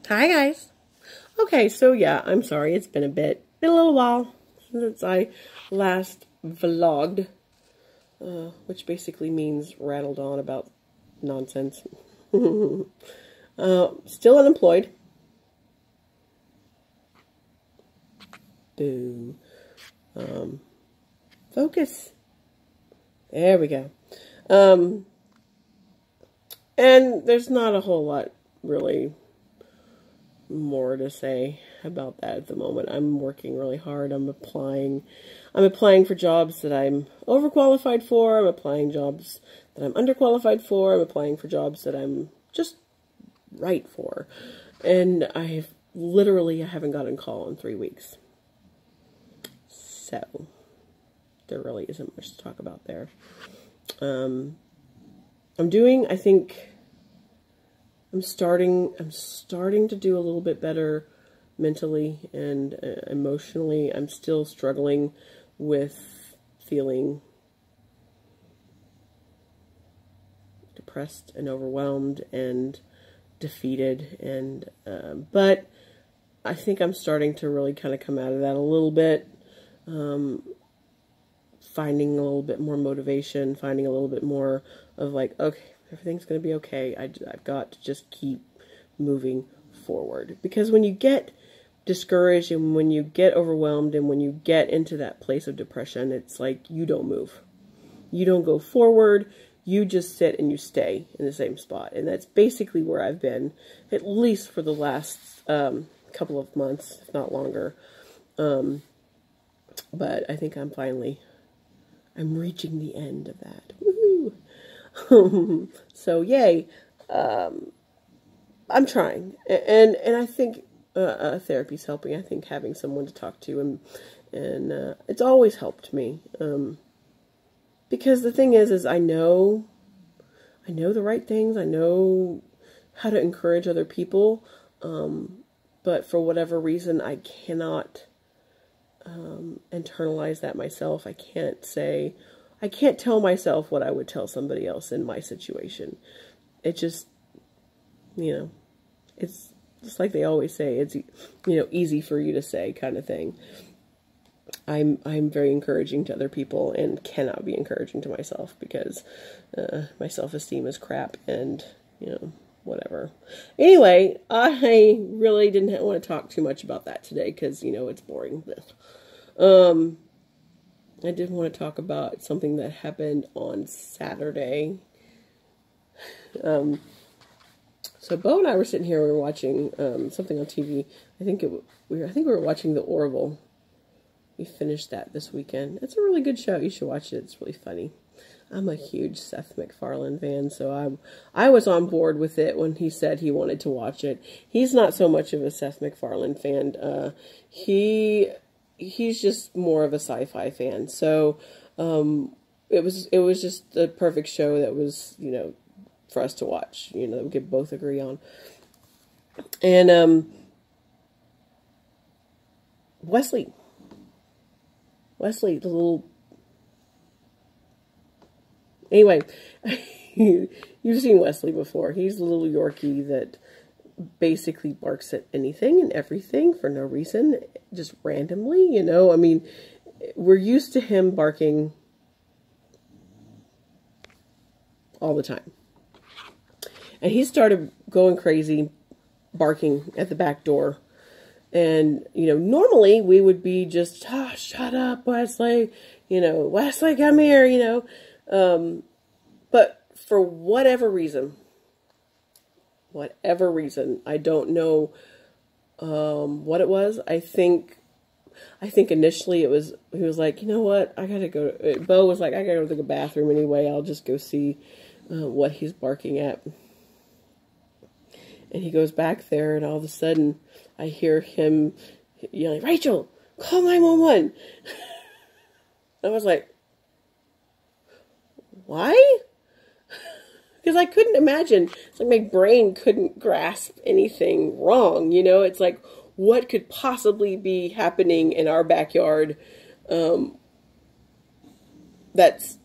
Hi guys. Okay, so yeah, I'm sorry, it's been a little while since I last vlogged, which basically means rattled on about nonsense. Still unemployed. Boo. Focus. There we go. And there's not a whole lot really more to say about that at the moment. I'm working really hard. I'm applying for jobs that I'm overqualified for. I'm applying jobs that I'm underqualified for. I'm applying for jobs that I'm just right for. And I haven't gotten a call in 3 weeks. So there really isn't much to talk about there. I'm starting to do a little bit better mentally and emotionally. I'm still struggling with feeling depressed and overwhelmed and defeated, and but I think I'm starting to really kind of come out of that a little bit, finding a little bit more motivation, finding a little bit more of like, okay, everything's going to be okay. I've got to just keep moving forward. Because when you get discouraged and when you get overwhelmed and when you get into that place of depression, it's like you don't move. You don't go forward. You just sit and you stay in the same spot. And that's basically where I've been, at least for the last couple of months, if not longer. But I think I'm reaching the end of that. Woohoo! So yay. I'm trying, and I think therapy's helping. I think having someone to talk to and it's always helped me, because the thing is I know the right things. I know how to encourage other people, but for whatever reason I cannot internalize that myself. I can't tell myself what I would tell somebody else in my situation. It just, it's just like they always say, it's, easy for you to say kind of thing. I'm very encouraging to other people and cannot be encouraging to myself because my self-esteem is crap and, whatever. Anyway, I really didn't want to talk too much about that today because, it's boring. I did want to talk about something that happened on Saturday. So Bo and I were sitting here, we were watching something on TV. I think we were watching The Orville. We finished that this weekend. It's a really good show. You should watch it. It's really funny. I'm a huge Seth MacFarlane fan, so I was on board with it when he said he wanted to watch it. He's not so much of a Seth MacFarlane fan. He's just more of a sci-fi fan. So it was just the perfect show that was, for us to watch, that we could both agree on. And Wesley, the little... Anyway, you've seen Wesley before. He's the little Yorkie that basically barks at anything and everything for no reason, just randomly, I mean, we're used to him barking all the time. And he started going crazy, barking at the back door. And, normally we would be just, shut up, Wesley, Wesley, come here, but for whatever reason, I don't know what it was. I think initially he was like, you know what, I gotta go. Bo was like, I gotta go to the bathroom anyway. I'll just go see what he's barking at. And he goes back there, and all of a sudden, I hear him yelling, Rachel, call 911. I was like, why? Because I couldn't imagine. It's like my brain couldn't grasp anything wrong, It's like, what could possibly be happening in our backyard that's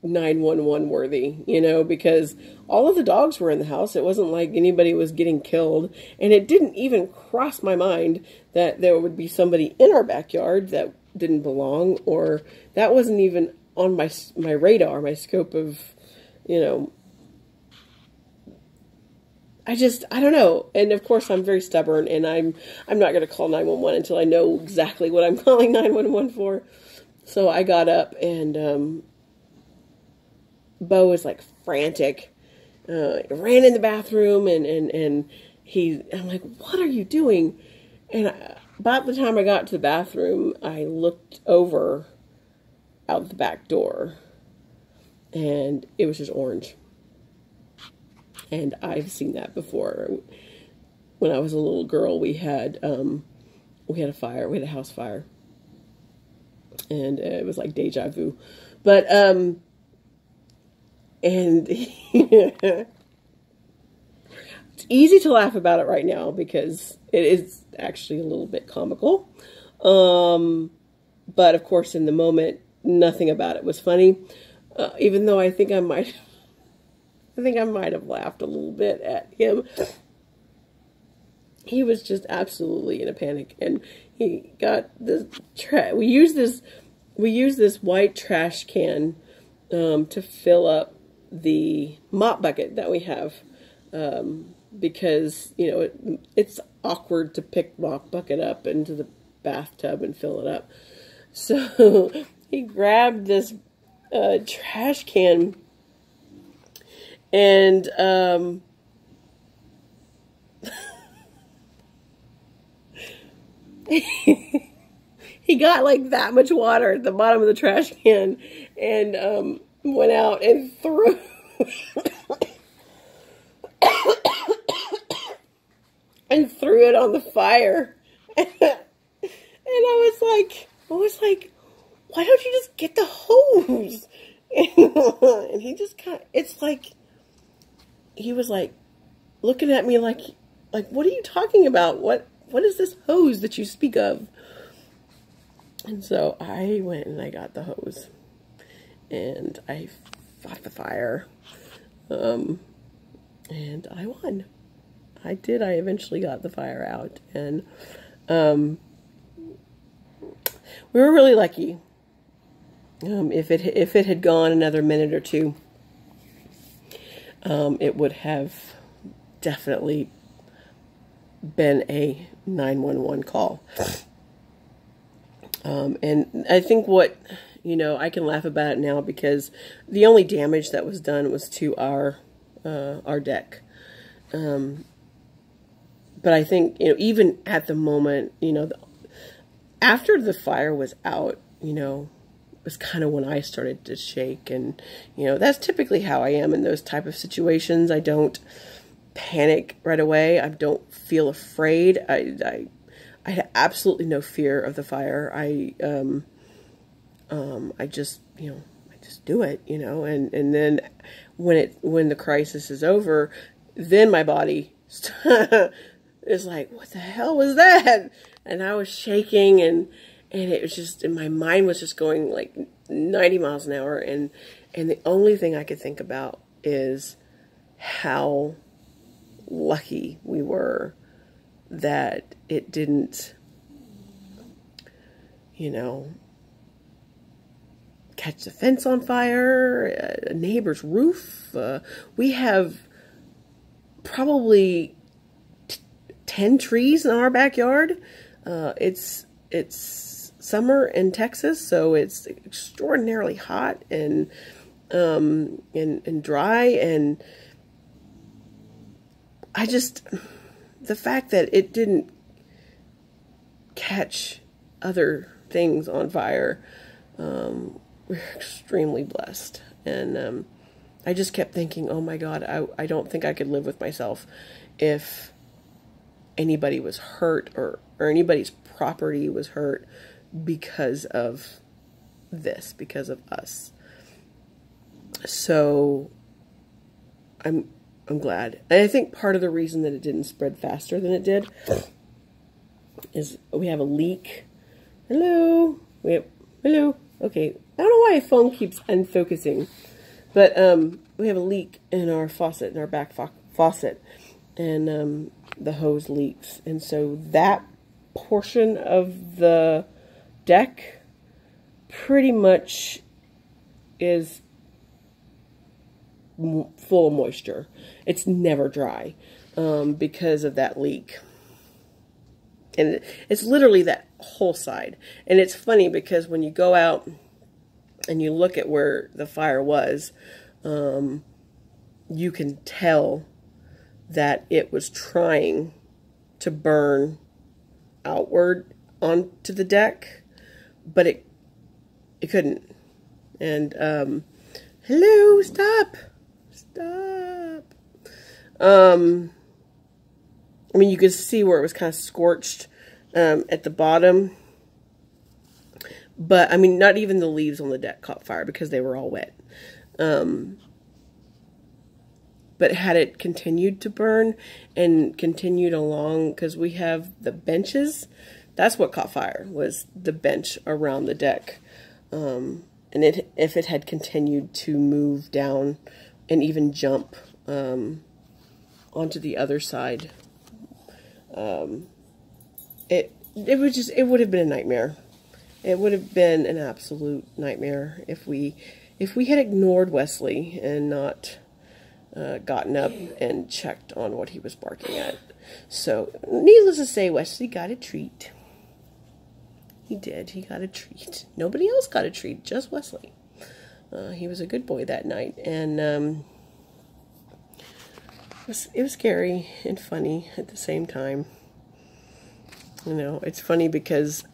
911 worthy, you know, because all of the dogs were in the house. It wasn't like anybody was getting killed. And it didn't even cross my mind that there would be somebody in our backyard that didn't belong, or that wasn't even on my radar, my scope of, you know, I don't know. And of course I'm very stubborn, and I'm not going to call 911 until I know exactly what I'm calling 911 for. So I got up, and Bo was like frantic, ran in the bathroom, and I'm like, what are you doing? And about the time I got to the bathroom, I looked over out the back door, and it was just orange. And I've seen that before. When I was a little girl, we had a fire. We had a house fire, and it was like deja vu. But and it's easy to laugh about it right now because it is actually a little bit comical. But of course, in the moment, nothing about it was funny. Even though I think I might have laughed a little bit at him. He was just absolutely in a panic, and he got this we use this white trash can to fill up the mop bucket that we have, because, you know, it's awkward to pick mop bucket up into the bathtub and fill it up. So he grabbed this trash can, and he got like that much water at the bottom of the trash can, and went out and threw it on the fire. And I was like, why don't you just get the hose? And he just it's like, he was like looking at me like, what are you talking about? What is this hose that you speak of? And so I went and I got the hose, and I fought the fire, and I won. I did. I eventually got the fire out, and we were really lucky. If it had gone another minute or two, it would have definitely been a 911 call. And I think I can laugh about it now because the only damage that was done was to our deck. But I think, even at the moment, after the fire was out, it was kind of when I started to shake, and, that's typically how I am in those type of situations. I don't panic right away. I don't feel afraid. I had absolutely no fear of the fire. I just do it, and then when the crisis is over, then my body is like, what the hell was that? And I was shaking, and it was just, and my mind was just going like 90 miles an hour, and the only thing I could think about is how lucky we were that it didn't, catch the fence on fire, a neighbor's roof. We have probably 10 trees in our backyard. It's summer in Texas, so it's extraordinarily hot and dry, and the fact that it didn't catch other things on fire, we're extremely blessed. And I just kept thinking, oh my God, I don't think I could live with myself if anybody was hurt or anybody's property was hurt because of this, because of us. So I'm glad. And I think part of the reason that it didn't spread faster than it did is we have a leak. Hello? Hello? Okay. I don't know why my phone keeps unfocusing. But we have a leak in our faucet, in our back faucet, and the hose leaks. And so that portion of the deck pretty much is full of moisture. It's never dry because of that leak. And it's literally that whole side. And it's funny because when you go out and you look at where the fire was, you can tell that it was trying to burn outward onto the deck, but it couldn't. And hello, stop. I mean, you could see where it was kind of scorched at the bottom. But, I mean, not even the leaves on the deck caught fire because they were all wet. But had it continued to burn and continued along, because we have the benches, that's what caught fire, was the bench around the deck. And if it had continued to move down and even jump onto the other side, it would have been a nightmare. It would have been an absolute nightmare if we had ignored Wesley and not gotten up and checked on what he was barking at. So, needless to say, Wesley got a treat. He did. He got a treat. Nobody else got a treat, just Wesley. He was a good boy that night, and it was scary and funny at the same time. You know, it's funny because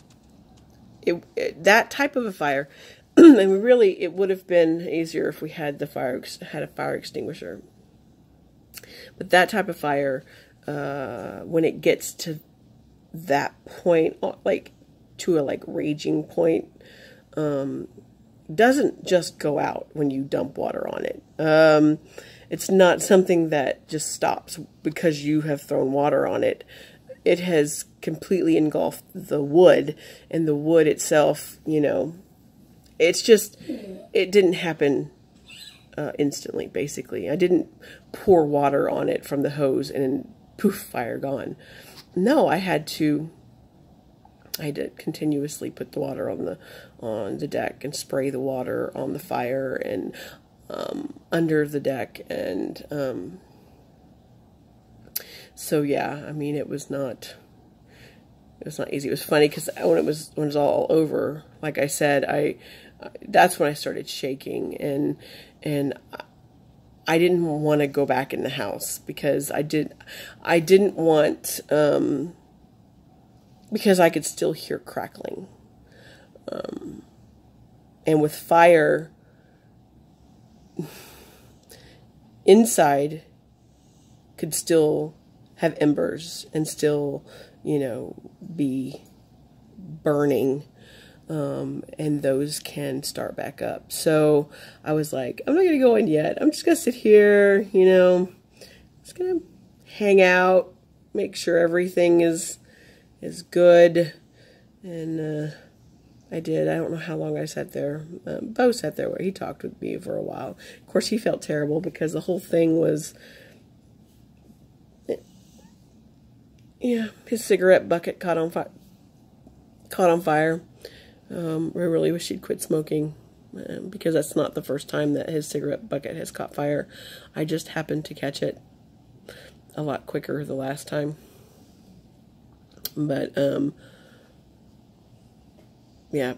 that type of a fire, and really, it would have been easier if we had a fire extinguisher. But that type of fire, when it gets to that point, like to a raging point, doesn't just go out when you dump water on it. It's not something that just stops because you have thrown water on it. It has completely engulfed the wood, and the wood itself, you know, it's just, it didn't happen instantly, basically. I didn't pour water on it from the hose and then poof, fire gone. No, I had to continuously put the water on the deck and spray the water on the fire and under the deck, and so yeah, I mean, it was not easy. It was funny because when it was all over, like I said, that's when I started shaking, and I didn't want to go back in the house because I didn't want, because I could still hear crackling, and with fire inside could still have embers and still, you know, be burning, and those can start back up. So I was like, I'm not going to go in yet. I'm just going to sit here, you know, just going to hang out, make sure everything is good. And I did. I don't know how long I sat there. Bo sat there where he talked with me for a while. Of course, he felt terrible because the whole thing was, yeah, his cigarette bucket caught on fire. I really wish he'd quit smoking, because that's not the first time that his cigarette bucket has caught fire. I just happened to catch it a lot quicker the last time. But, yeah.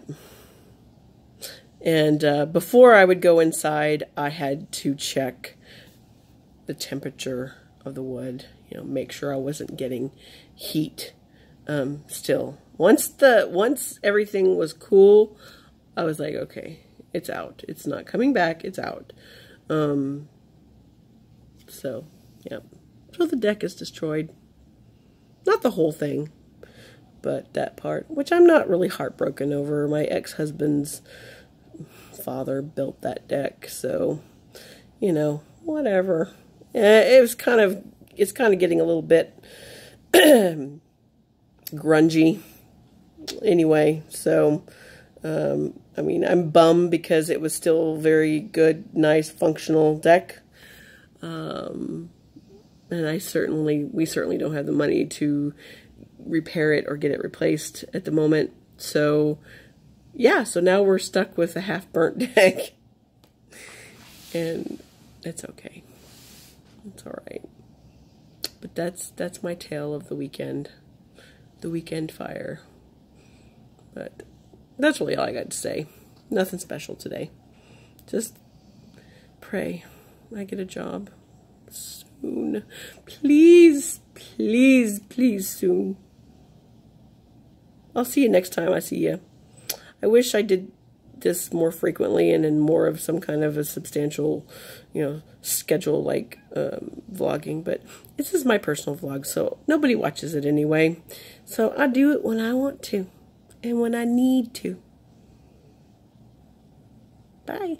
And before I would go inside, I had to check the temperature of the wood, you know, make sure I wasn't getting heat still. Once everything was cool, I was like, okay, it's out. It's not coming back. It's out. So, yeah. So the deck is destroyed. Not the whole thing, but that part, which I'm not really heartbroken over. My ex-husband's father built that deck, so, you know, whatever. It's kind of getting a little bit grungy anyway, so I mean, I'm bummed because it was still very good, nice, functional deck. And we certainly don't have the money to repair it or get it replaced at the moment. So, yeah, so now we're stuck with a half-burnt deck. And it's okay. It's all right. But that's my tale of the weekend. The weekend fire. But that's really all I got to say. Nothing special today. Just pray I get a job soon. Please, please, please soon. I'll see you next time I see you. I wish I did this more frequently and in more of some kind of a substantial, schedule like vlogging, but this is my personal vlog, so nobody watches it anyway. So I do it when I want to and when I need to. Bye.